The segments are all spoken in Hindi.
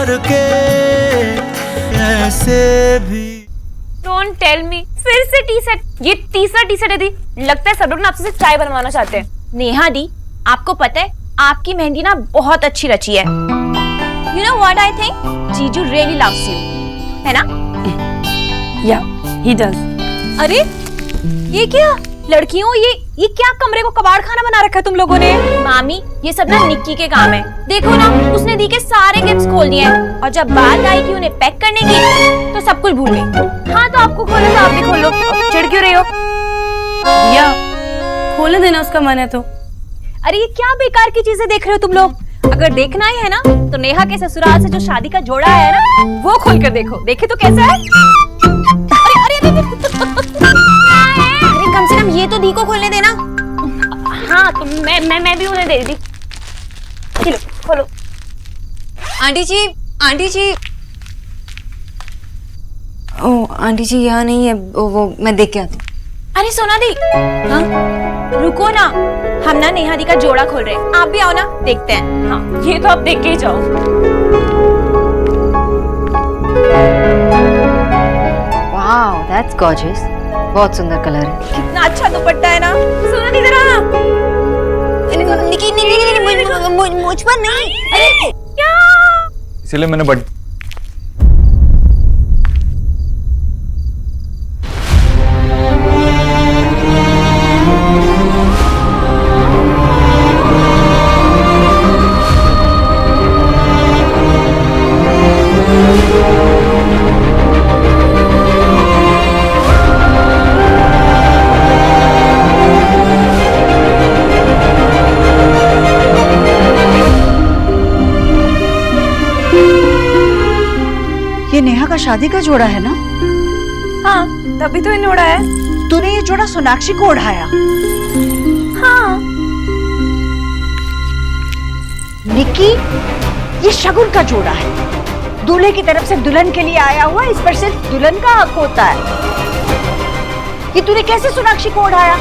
करके ऐसे भी। डोंट टेल मी, फिर से टी सेट। ये तीसरा टी सेट है दी। लगता है सब लोग ना आपसे चाय बनवाना चाहते हैं। नेहा दी, आपको पता है आपकी मेहंदी ना बहुत अच्छी रची है। You know what I think, जीजू रियली लव्स यू, है ना? या ही डज। अरे ये क्या लड़कियों, ये क्या कमरे को कबाड़ खाना बना रखा है तुम लोगों ने? मामी ये सब ना निक्की के काम है। देखो ना, उसने दी के सारे गिफ्ट्स खोल दिए हैं और जब बात आई कि उन्हें पैक करने की तो सब कुछ भूल गई। हाँ तो आपको खोलो तो आप भी खोलो, चिढ़ क्यों रही हो? या खोलने देना, उसका मन है तो। अरे ये क्या बेकार की चीजें देख रहे हो तुम लोग? अगर देखना ही है ना तो नेहा के ससुराल से जो शादी का जोड़ा है ना वो खोल कर देखो, देखे तो कैसा है। अरे अरे अरे कम से कम ये तो दी को खोलने देना। हाँ तो मैं भी उन्हें दे दी। चलो खोलो। आंटी जी, आंटी जी। ओ आंटी जी यहाँ नहीं है, वो मैं देख के आती हूँ। अरे सोना दी, हाँ रुको ना, हम ना नेहा दी का जोड़ा खोल रहे हैं, आप भी आओ ना, देखते हैं। हाँ ये तो आप देख के ही जाओ। वाओ दैट्स गॉर्जियस, बहुत सुंदर कलर है। कितना अच्छा दुपट्टा है ना। सोना दी जरा। नहीं मुझ पर नहीं। अरे क्या? इसीलिए मैंने ये नेहा का शादी का जोड़ा है ना? हाँ तभी तो इन्हें उड़ाया है। तूने ये जोड़ा सोनाक्षी को उड़ाया? हाँ। निक्की, ये शगुन का जोड़ा है, दूल्हे की तरफ से दुल्हन के लिए आया हुआ, इस पर सिर्फ दुल्हन का हक होता है। ये तूने कैसे सोनाक्षी को उड़ाया?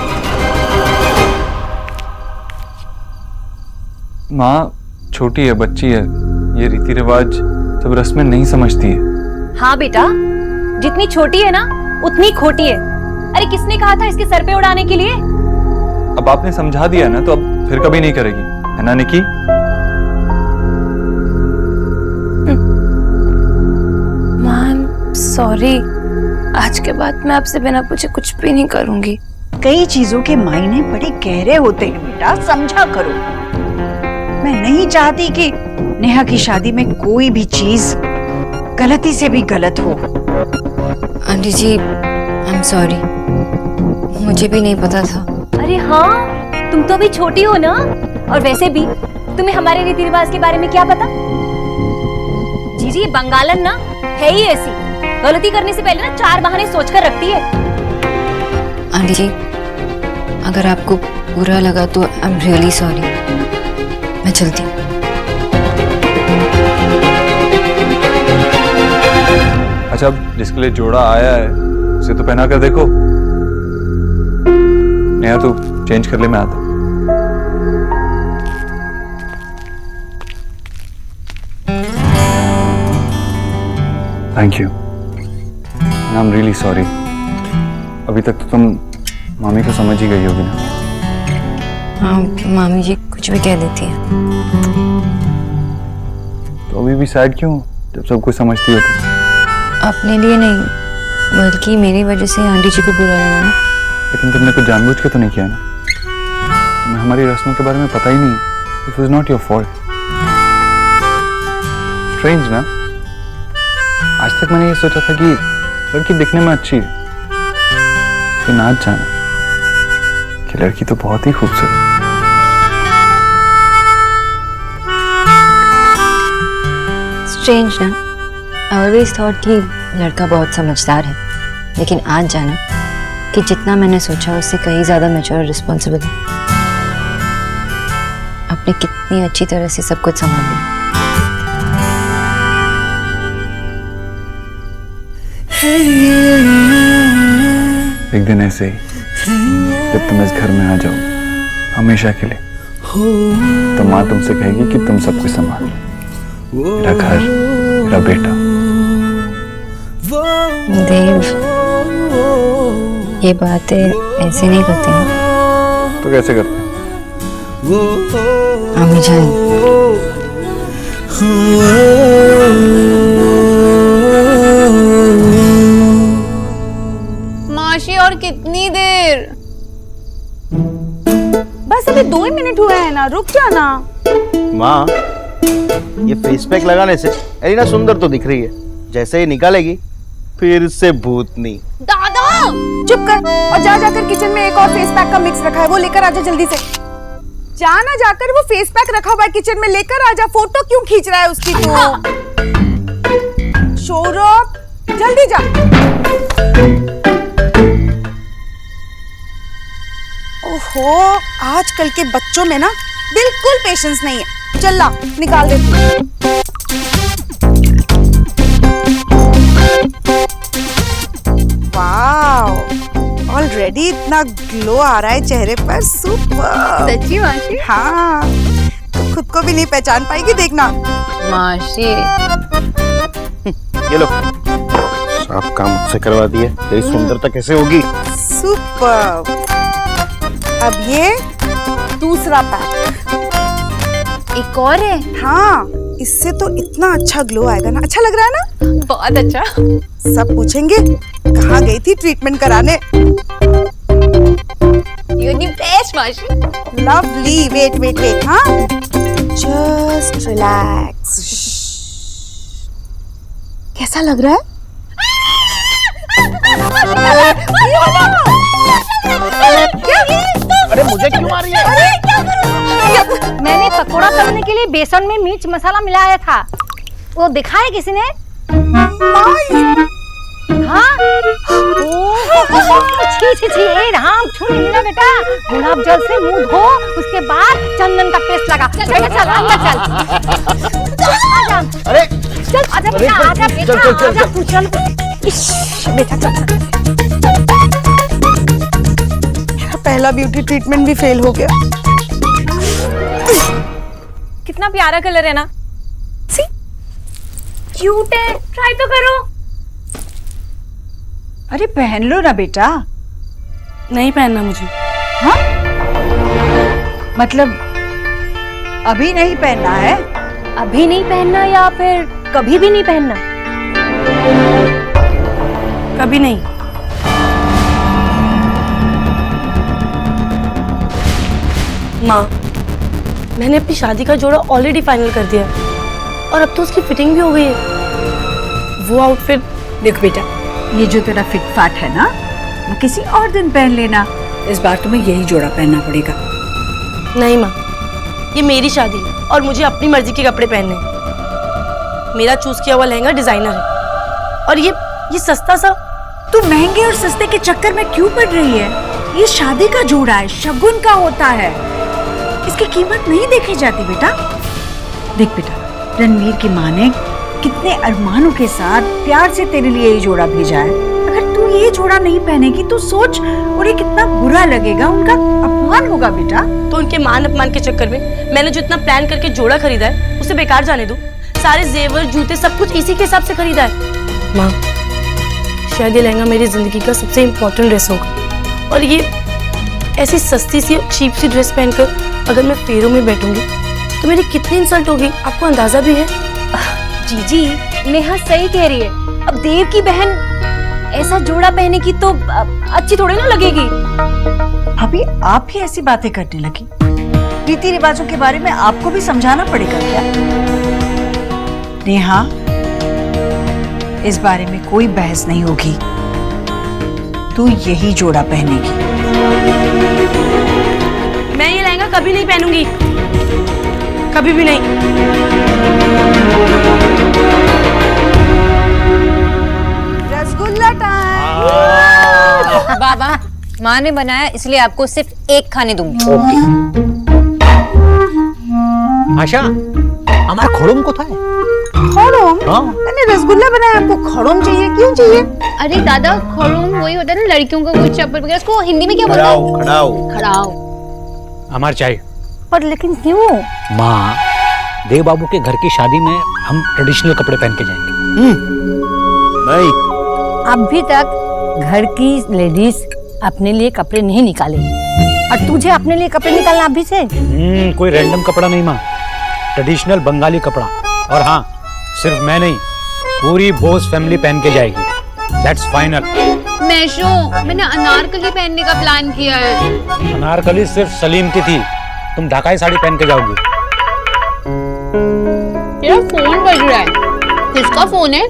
माँ छोटी है, बच्ची है, ये रीति रिवाज सब रस्में नहीं समझती है। हाँ बेटा, जितनी छोटी है ना उतनी खोटी है। अरे किसने कहा था इसके सर पे उड़ाने के लिए? अब आपने समझा दिया ना तो अब फिर कभी नहीं करेगी, है ना निकी? मैम सॉरी, आज के बाद मैं आपसे बिना पूछे कुछ भी नहीं करूंगी। कई चीजों के मायने बड़े गहरे होते हैं बेटा, समझा करो। मैं नहीं चाहती कि नेहा की शादी में कोई भी चीज गलती से भी गलत हो। Aunty ji I am sorry, मुझे भी नहीं पता था। अरे हाँ, तुम तो अभी छोटी हो ना, और वैसे भी तुम्हें हमारे रीति रिवाज के बारे में क्या पता? जीजी ये बंगालन ना है ही ऐसी, गलती करने से पहले ना 4 बहाने सोचकर रखती है। आंटी जी अगर आपको बुरा लगा तो आई एम रियली सॉरी, मैं चलती हूँ। अच्छा अब जिसके लिए जोड़ा आया है उसे तो पहना कर देखो। नेहा तू चेंज कर ले, मैं आता। Thank you, I am really sorry. अभी तक तो तुम मामी को समझ ही गई होगी ना? हाँ मामी जी कुछ भी कह देती है। तो अभी भी सैड क्यों जब सब कुछ समझती हो तो? अपने लिए नहीं बल्कि मेरी वजह से आंटी जी को बुरा लगा ना। लेकिन तुमने कुछ जानबूझ के तो नहीं किया ना? तुम्हें हमारी रस्मों के बारे में पता ही नहीं। It was not your fault. Strange ना, आज तक मैंने ये सोचा था कि लड़की दिखने में अच्छी है, लेकिन आज जाना कि लड़की तो बहुत ही खूबसूरत है। स्ट्रेंज ना, आई ऑलवेज थॉट कि लड़का बहुत समझदार है, लेकिन आज जाना कि जितना मैंने सोचा उससे कहीं ज्यादा मैच्योर और रिस्पॉन्सिबल है। आपने कितनी अच्छी तरह से सब कुछ संभाल लिया। एक दिन ऐसे ही जब तुम इस घर में आ जाओ हमेशा के लिए, तो माँ तुमसे कहेगी कि तुम सब कुछ संभालो, मेरा घर, मेरा बेटा। देव, ये बातें ऐसे नहीं करते ना। तो कैसे करते हैं? अम्मी जान, माशी और कितनी देर? बस अभी 2 ही मिनट हुए हैं ना, रुक जाना। माँ, ये फेस पैक लगाने से एलिना सुंदर तो दिख रही है, जैसे ही निकालेगी फिर से भूतनी। दादा चुप कर और जाकर किचन में एक और फेस पैक का मिक्स रखा है, वो लेकर आजा जल्दी से। जाना, जाकर वो फेस पैक रखा हुआ है किचन में, लेकर आजा। फोटो क्यों खींच रहा है उसकी तू? सौरभ, जल्दी जा। ओहो, आजकल के बच्चों में ना बिल्कुल पेशेंस नहीं है। चल ला, निकाल दे। वाओ, ऑलरेडी इतना ग्लो आ रहा है चेहरे पर। सुपर। सच्ची माशी? हाँ, तू खुद को भी नहीं पहचान पाएगी, देखना। माशी ये लो, सब काम मुझसे करवा दिए, तेरी सुंदरता कैसे होगी? सुपर। अब ये दूसरा पैक। एक और है। हाँ, इससे तो इतना अच्छा ग्लो आएगा ना। अच्छा लग रहा है ना? बहुत अच्छा। सब पूछेंगे कहाँ गई थी ट्रीटमेंट कराने। You're the best, माशी। लवली। वेट वेट वेट, हाँ, जस्ट रिलैक्स। कैसा लग रहा है? अरे मुझे क्यों मार रही है? मैंने पकोड़ा तलने के लिए बेसन में मिर्च मसाला मिलाया था, वो दिखाया किसी ने? हाँ? छी छी छी, ए राम, छू नहीं ना बेटा। गुलाब जल से मुंह धो, उसके बाद चंदन का पेस्ट लगा। चल अंदर चल। आजा। अरे चल आजा बेटा, आजा बेटा, आजा तू चल। इश्श, बेटा चल। पहला ब्यूटी ट्रीटमेंट भी फेल हो गया। कितना प्यारा कलर है ना? सी क्यूट है, ट्राई तो करो। अरे पहन लो ना बेटा। नहीं पहनना मुझे। हाँ? मतलब अभी नहीं पहनना है? अभी नहीं पहनना या फिर कभी भी नहीं पहनना? कभी नहीं। माँ, मैंने अपनी शादी का जोड़ा ऑलरेडी फाइनल कर दिया है और अब तो उसकी फिटिंग भी हो गई है। वो आउटफिट देख बेटा, ये जो तेरा फिट फाट है ना, वो किसी और दिन पहन लेना। इस बार तुम्हें यही जोड़ा पहनना पड़ेगा। नहीं माँ, ये मेरी शादी है और मुझे अपनी मर्जी के कपड़े पहनने हैं। मेरा चूज किया हुआ लहंगा डिजाइनर है और ये सस्ता सा। तू महंगे और सस्ते के चक्कर में क्यों पड़ रही है? ये शादी का जोड़ा है, शगुन का होता है, इसकी कीमत नहीं देखी जाती बेटा। देख बेटा, रणवीर की माँ ने कितने अरमानों के साथ प्यार से तेरे लिए ये जोड़ा भेजा है। अगर तू ये जोड़ा नहीं पहनेगी तो सोच उन्हें कितना बुरा लगेगा, उनका अपमान होगा बेटा। तो उनके मान अपमान के चक्कर में मैंने जो इतना प्लान करके जोड़ा खरीदा है उसे बेकार जाने दो। सारे जेवर, जूते, सब कुछ इसी के हिसाब से खरीदा है। माँ, शायद ये लहंगा मेरी जिंदगी का सबसे इम्पोर्टेंट ड्रेस होगा और ये ऐसी सस्ती सी चीप सी ड्रेस पहनकर अगर मैं फेरों में बैठूंगी तो मेरी कितनी इंसल्ट होगी, आपको अंदाजा भी है? जीजी, नेहा सही कह रही है। अब देव की बहन ऐसा जोड़ा पहने की तो अच्छी थोड़ी ना लगेगी। अभी आप ही ऐसी बातें करने लगी। रीति रिवाजों के बारे में आपको भी समझाना पड़ेगा क्या? नेहा, इस बारे में कोई बहस नहीं होगी। तू यही जोड़ा पहनेगी। मैं ये लहंगा कभी नहीं पहनूंगी, कभी भी नहीं। रसगुल्ला टाइम। बाबा, माँ ने बनाया इसलिए आपको सिर्फ एक खाने दूंगी। आशा, हमारा खोड़म कोথায়? खड़ोम? हाँ। मैंने रसगुल्ला बनाया, आपको खड़ोम चाहिए? क्यों चाहिए? अरे दादा, खड़ूम वही होता है ना लड़कियों का कुछ चप्पल वगैरह, उसको हिंदी में क्या बोलते हैं? खड़ाओ। खड़ाओ। हमार चाहिए। पर लेकिन क्यों? माँ, देव बाबू के घर की शादी में हम ट्रेडिशनल कपड़े पहन के जाएंगे। नहीं, अभी तक घर की लेडीज अपने लिए कपड़े नहीं निकाले और तुझे अपने लिए कपड़े निकालना अभी से? कोई रैंडम कपड़ा नहीं माँ, ट्रेडिशनल बंगाली कपड़ा। और हाँ, सिर्फ मैं नहीं, पूरी बोस फैमिली पहन के जाएगी। That's final. मैशो, मैंने अनारकली पहनने का प्लान किया है। अनारकली सिर्फ सलीम की थी, तुम ढाकाई साड़ी पहन के जाओगी। मेरा फोन बज रहा है। किसका फोन है?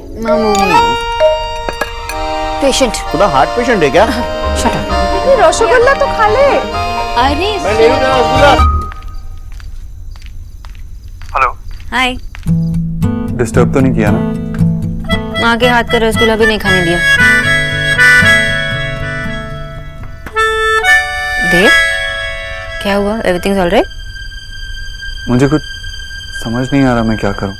पेशेंट। खुदा हार्ट पेशेंट है क्या? Shut up. रसगुल्ला तो खा ले। अरे हेलो, हाय। डिस्टर्ब तो नहीं किया ना? माँ के हाथ का रसगुल्ला भी नहीं खाने दिया। देव, क्या हुआ? Everything all right? मुझे कुछ समझ नहीं आ रहा मैं क्या करूं।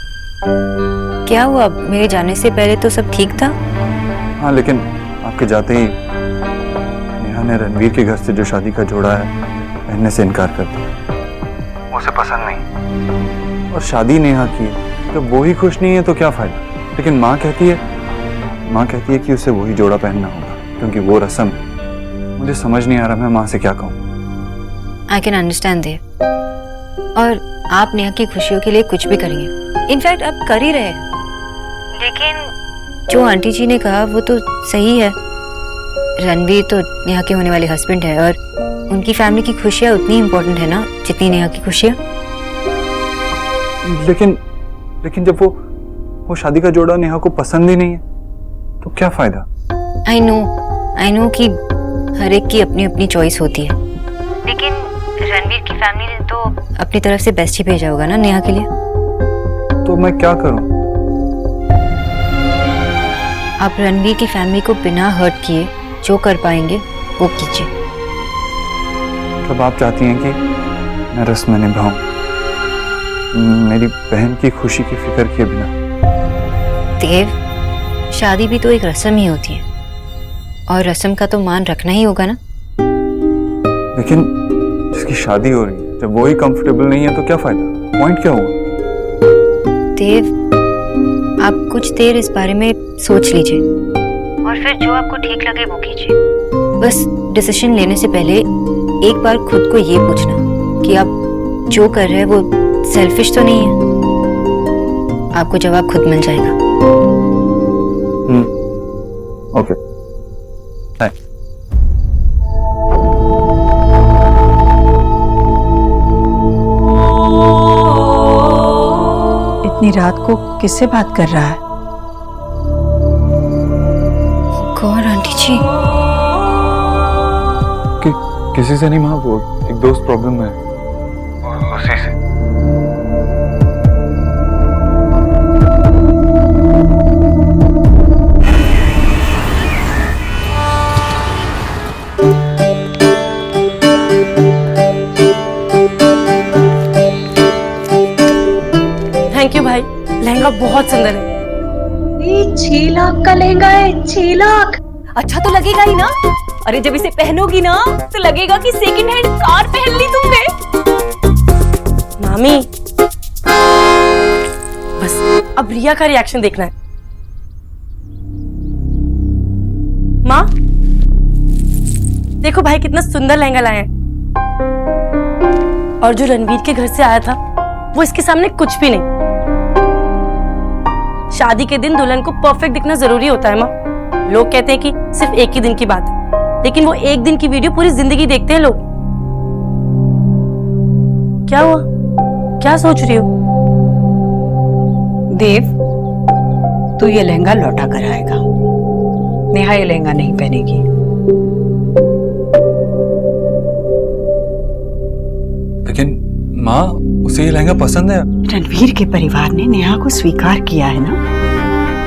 क्या हुआ? मेरे जाने से पहले तो सब ठीक था। हाँ, लेकिन आपके जाते ही नेहा ने रणवीर के घर से जो शादी का जोड़ा है पहनने से इनकार कर दिया। उसे पसंद नहीं, और शादी नेहा की है, तो वो ही खुश नहीं है तो क्या फायदा। लेकिन माँ कहती है कि उसे वही जोड़ा पहनना होगा क्योंकि वो रस्म है। मुझे समझ नहीं आ रहा मैं माँ से क्या कहूँ। आई कैन अंडरस्टैंड देव, और आप नेहा की खुशियों के लिए कुछ भी करेंगे। इनफैक्ट आप कर ही रहे हैं। लेकिन जो आंटी जी ने कहा वो तो सही है। रणवीर तो नेहा के होने वाले हस्बैंड है और उनकी फैमिली की खुशियाँ उतनी इम्पोर्टेंट है ना जितनी नेहा की खुशियाँ। लेकिन जब वो शादी का जोड़ा नेहा को पसंद ही नहीं है तो क्या फायदा। आई नो कि हर एक की अपनी अपनी चॉइस होती है, लेकिन रणवीर की फैमिली ने तो अपनी तरफ से बेस्ट ही भेजा होगा ना नेहा के लिए। तो मैं क्या करूं? आप रणवीर की फैमिली को बिना हर्ट किए जो कर पाएंगे वो कीजिए। तब आप चाहती हैं कि मैं रस्म निभाऊं, मेरी बहन की खुशी की फिक्र किए बिना? देव, शादी भी तो एक रस्म ही होती है और रस्म का तो मान रखना ही होगा ना। लेकिन जिसकी शादी हो रही है जब वो ही कंफर्टेबल नहीं है तो क्या फायदा? पॉइंट क्या हुआ? देव, आप कुछ देर इस बारे में सोच लीजिए और फिर जो आपको ठीक लगे वो कीजिए। बस डिसीजन लेने से पहले एक बार खुद को ये पूछना कि आप जो कर रहे हैं वो सेल्फिश तो नहीं है। आपको जवाब खुद मिल जाएगा। Okay, bye. इतनी रात को किससे बात कर रहा है? कौन आंटी जी? किसी से नहीं माँ, वो एक दोस्त प्रॉब्लम में है, उसी से। थैंक यू भाई, लहंगा बहुत सुंदर है। 6 लाख का लहंगा है, 6 लाख। अच्छा तो लगेगा ही ना। अरे जब इसे पहनोगी ना तो लगेगा कि सेकंड हैंड कार पहन ली तुमने। मामी, बस अब रिया का रिएक्शन देखना है। माँ, देखो भाई कितना सुंदर लहंगा लाए हैं, और जो रणवीर के घर से आया था वो इसके सामने कुछ भी नहीं। शादी के दिन दुल्हन को परफेक्ट दिखना जरूरी होता है माँ। लोग कहते हैं कि सिर्फ एक ही दिन की बात है, लेकिन वो एक दिन की वीडियो पूरी जिंदगी देखते हैं लोग। क्या हुआ? क्या सोच रही हो? देव, तू ये लहंगा लौटा कर आएगा। नेहा ये लहंगा नहीं पहनेगी। लेकिन माँ, उसे ये लहंगा पसंद है। रणवीर के परिवार ने नेहा को स्वीकार किया है ना,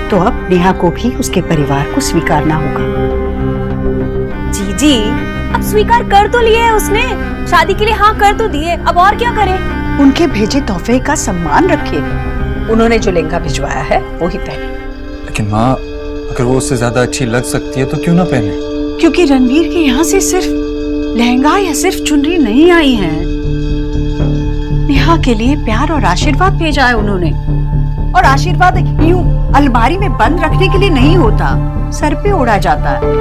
तो अब नेहा को भी उसके परिवार को स्वीकारना होगा। जी, अब स्वीकार कर तो लिया है उसने, शादी के लिए हाँ कर तो दिए, अब और क्या करे। उनके भेजे तोहफे का सम्मान रखे। उन्होंने जो लहंगा भिजवाया है वो ही पहने। लेकिन माँ, अगर वो उससे ज्यादा अच्छी लग सकती है तो क्यों ना पहने? क्योंकि रणवीर के यहाँ से सिर्फ लहंगा या सिर्फ चुनरी नहीं आई है, नेहा नेहा के लिए प्यार और आशीर्वाद भेजा है उन्होंने। और आशीर्वाद यूं अलमारी में बंद रखने के लिए नहीं होता, सर पे ओढ़ा जाता है।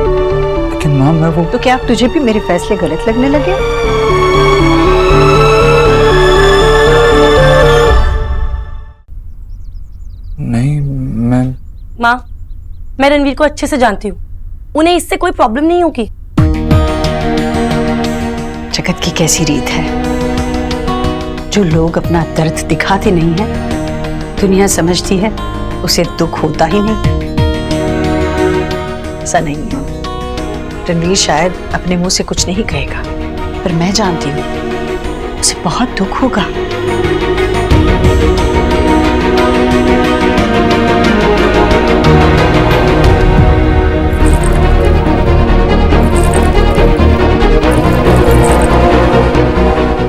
लेकिन माँ मैं वो तो क्या अब तुझे भी मेरे फैसले गलत लगने लगे? नहीं, मैं माँ, मैं रणवीर को अच्छे से जानती हूँ, उन्हें इससे कोई प्रॉब्लम नहीं होगी। जगत की कैसी रीत है, जो लोग अपना दर्द दिखाते नहीं है, दुनिया समझती है उसे दुख होता ही नहीं। ऐसा नहीं है। रणवीर शायद अपने मुंह से कुछ नहीं कहेगा, पर मैं जानती हूँ उसे बहुत दुख होगा।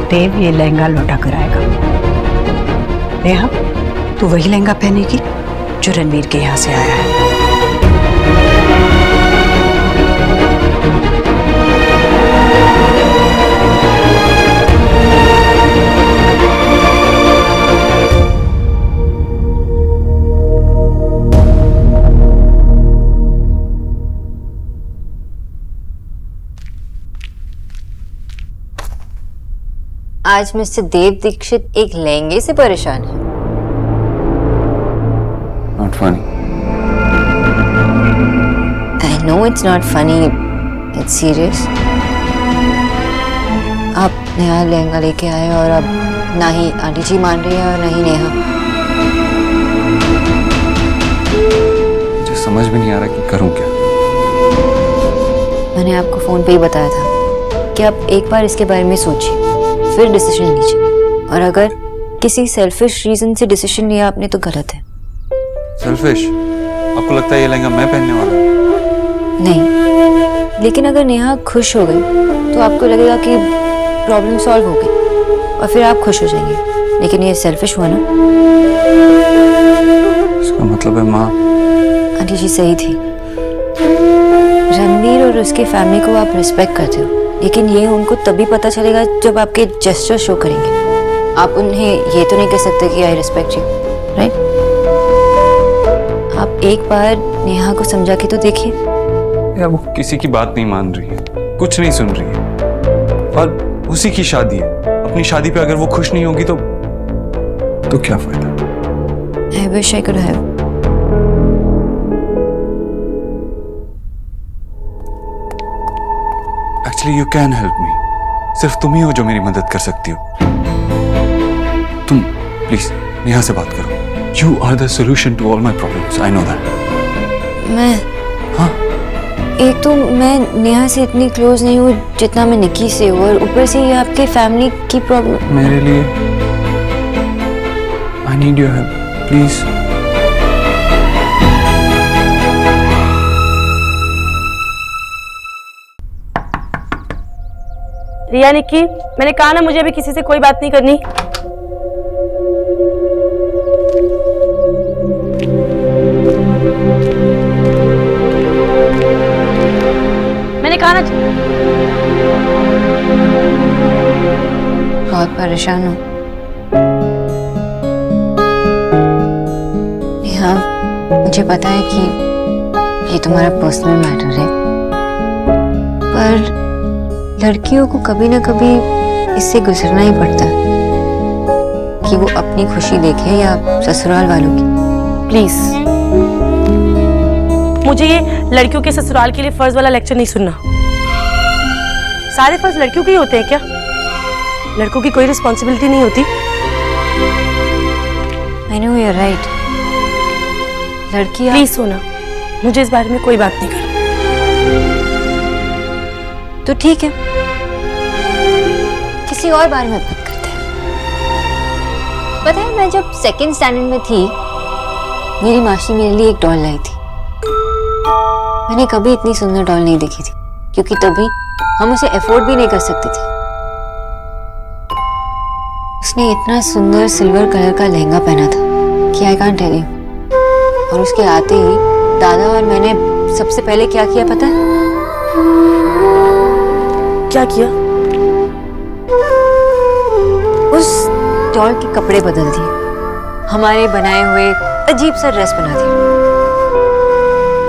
देव ये लहंगा लौटा कर आएगा। नेहा, तू वही लहंगा पहनेगी जो रणवीर के यहाँ से आया है। आज मिस्टर देव दीक्षित एक लहंगे से परेशान है। Not funny. I know it's not funny, it's serious. आप नया लहंगा लेके आए और अब ना ही आंटी जी मान रही है और ना ही नेहा। मुझे समझ भी नहीं आ रहा कि करूं क्या। मैंने आपको फोन पे ही बताया था कि आप एक बार इसके बारे में सोचिए, फिर डिसीजन लीजिए। और अगर किसी सेल्फिश रीजन से डिसीजन लिया आपने तो गलत है। सेल्फिश? आपको लगता है ये लहंगा मैं पहनने वाला हूं? नहीं, लेकिन अगर नेहा खुश हो गई तो आपको लगेगा कि प्रॉब्लम सॉल्व हो गई और फिर आप खुश हो जाएंगे। लेकिन ये सेल्फिश हुआ ना। इसका मतलब है माँ आंटी जी सही थी। रणवीर और उसके फैमिली को आप रिस्पेक्ट करते हो, लेकिन ये उनको तभी पता चलेगा जब आपके जेस्चर शो करेंगे। आप उन्हें ये तो नहीं कह सकते कि आई रिस्पेक्ट यू, राइट? आप एक बार नेहा को समझा के तो देखिए। यार वो किसी की बात नहीं मान रही है, कुछ नहीं सुन रही है, और उसी की शादी है। अपनी शादी पे अगर वो खुश नहीं होगी तो क्या फायदा? I wish I could have. Actually you can help me. सिर्फ तुम ही हो जो मेरी मदद कर सकती हो। तुम प्लीज नेहा से बात करो। You are the solution to all my problems, I know that. मैं हाँ, एक तो मैं नेहा से इतनी क्लोज नहीं हूँ जितना मैं निक्की से हूँ, और ऊपर से ये आपके फैमिली की प्रॉब्लम। मेरे लिए I need your help please. Riya, Nikki, मैंने कहा ना मुझे अभी किसी से कोई बात नहीं करनी। मैंने कहा ना। बहुत परेशान हूँ नेहा। मुझे पता है कि ये तुम्हारा पर्सनल मैटर है, पर लड़कियों को कभी ना कभी इससे गुजरना ही पड़ता है कि वो अपनी खुशी देखे या ससुराल वालों की। प्लीज, मुझे ये लड़कियों के ससुराल के लिए फर्ज वाला लेक्चर नहीं सुनना। सारे फर्ज लड़कियों के ही होते हैं क्या? लड़कों की कोई रिस्पॉन्सिबिलिटी नहीं होती? I know you are right. लड़की प्लीज सोना, मुझे इस बारे में कोई बात नहीं करनी। तो ठीक है, किसी और बारे में बात करते हैं। पता है, मैं जब सेकंड स्टैंडर्ड में थी, मेरी मासी मेरे लिए एक डॉल लाई थी। मैंने कभी इतनी सुंदर डॉल नहीं देखी थी, क्योंकि तभी हम उसे अफोर्ड भी नहीं कर सकते थे। उसने इतना सुंदर सिल्वर कलर का लहंगा पहना था कि आई कांट टेल यू। और उसके आते ही दादा और मैंने सबसे पहले क्या किया पता है? क्या किया? उस डॉल के कपड़े बदल दिए, हमारे बनाए हुए अजीब सा ड्रेस बना दिया।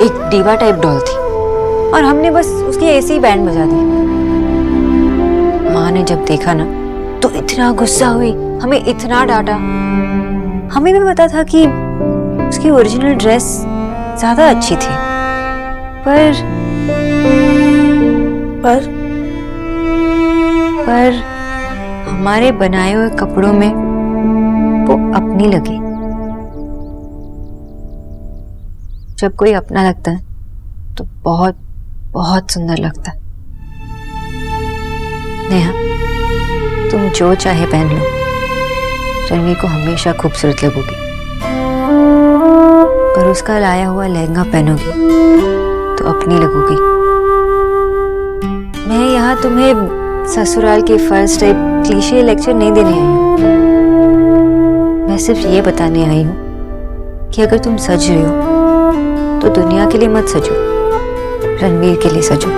एक डीवा टाइप डॉल थी और हमने बस उसकी ऐसे ही बैंड बजा दी। माँ ने जब देखा ना तो इतना गुस्सा हुई, हमें इतना डांटा। हमें भी पता था कि उसकी ओरिजिनल ड्रेस ज्यादा अच्छी थी, पर हमारे बनाए हुए कपड़ों में वो अपनी लगी। जब कोई अपना लगता है तो बहुत बहुत सुंदर लगता है। नेहा, तुम जो चाहे पहन लो, रणवीर को हमेशा खूबसूरत लगोगी। पर उसका लाया हुआ लहंगा पहनोगी तो अपनी लगोगी। मैं यहाँ तुम्हें ससुराल के फर्स्ट टाइप क्लीशे लेक्चर नहीं देने आई हूँ। मैं सिर्फ ये बताने आई हूँ कि अगर तुम सज रहे हो तो दुनिया के लिए मत सजो, रणवीर के लिए सजो।